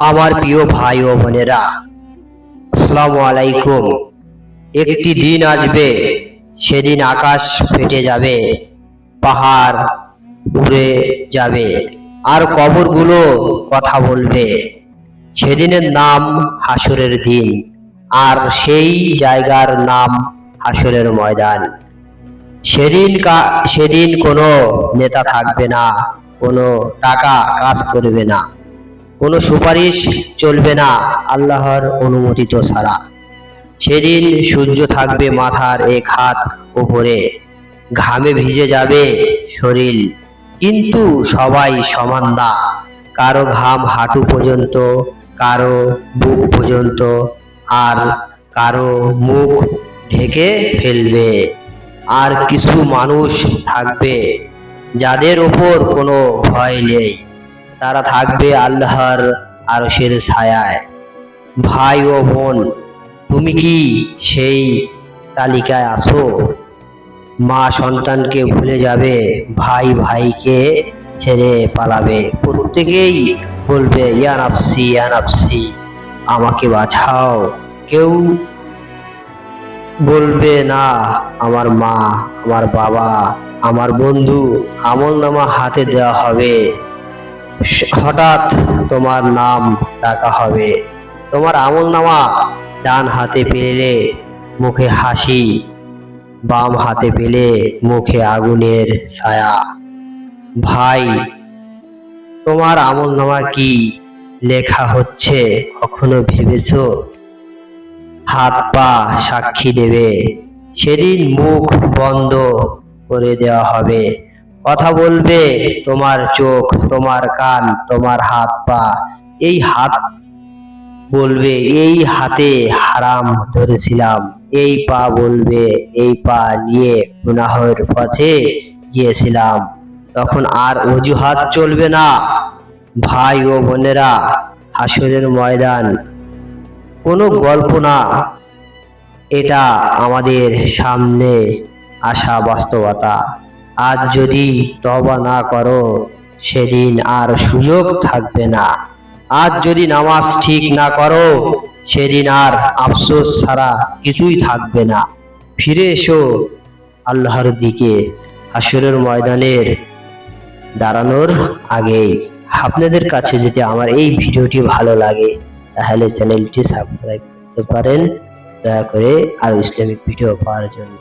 আমার প্রিয় ভাই ও বোনেরা, আসসালামু আলাইকুম। একটি দিন আসবে, সেদিন আকাশ ফেটে যাবে, পাহাড় উড়ে যাবে, আর কবরগুলো কথা বলবে। সেদিনের নাম হাসরের দিন, আর সেই জায়গার নাম হাসরের ময়দান। সেদিন কোনো নেতা থাকবে না, কোনো টাকা কাজ করবে না, কোনো সুপারিশ চলবে না আল্লাহর অনুমোদিত ছাড়া। সেদিন সূর্য থাকবে মাথার এক হাত উপরে, ঘামে ভিজে যাবে শরীর, কিন্তু সবাই সমান না। কারো ঘাম হাঁটু পর্যন্ত, কারো বুক পর্যন্ত, আর কারো মুখ ঢেকে ফেলবে। আর কিছু মানুষ থাকবে যাদের ওপর কোনো ভয় নেই, তারা থাকবে আল্লাহর আরশের ছায়ায়। ভাই ও বোন, তুমি কি সেই তালিকায় আছো? মা সন্তানকে ভুলে যাবে, ভাই ভাইকে ছেড়ে পালাবে, প্রত্যেকেই বলবে ইয়া নাফসি ইয়া নাফসি, আমাকে বাঁচাও। কেউ বলবে না আমার মা, আমার বাবা, আমার বন্ধু আমলনামা হাতে দেওয়া হবে। হঠাৎ তোমার নাম ডাকা হবে, তোমার আমলনামা ডান হাতে পেলে মুখে হাসি, বাম হাতে পেলে মুখে আগুনের ছায়া। ভাই, তোমার আমলনামা কি লেখা হচ্ছে কখনো ভেবেছো? হাত পা সাক্ষী দেবে, সেদিন মুখ বন্ধ করে দেওয়া হবে। কথা বলবে তোমার চোখ, তোমার কান, তোমার হাত পা। এই হাত বলবে এই হাতে হারাম ধরেছিলাম, এই পা বলবে এই পা নিয়ে গুনাহের পথে গিয়েছিলাম। তখন আর অজুহাত চলবে না। ভাই ও বোনেরা, হাসরের ময়দান কোনো গল্প না, এটা আমাদের সামনে আসা বাস্তবতা। আজ যদি তওবা না করো, সেদিন আর সুযোগ থাকবে না। আজ যদি নামাজ ঠিক না করো, সেদিন আর আফসোস ছাড়া কিছুই থাকবে না। ফিরে এসো আল্লাহর দিকে। হাসরের ময়দানের দাঁড়ানোর আগেই আপনাদের কাছে যদি আমার এই ভিডিওটি ভালো লাগে, তাহলে চ্যানেলটি সাবস্ক্রাইব করতে পারেন, দয়া করে আর ইসলামিক ভিডিও পাওয়ার জন্য।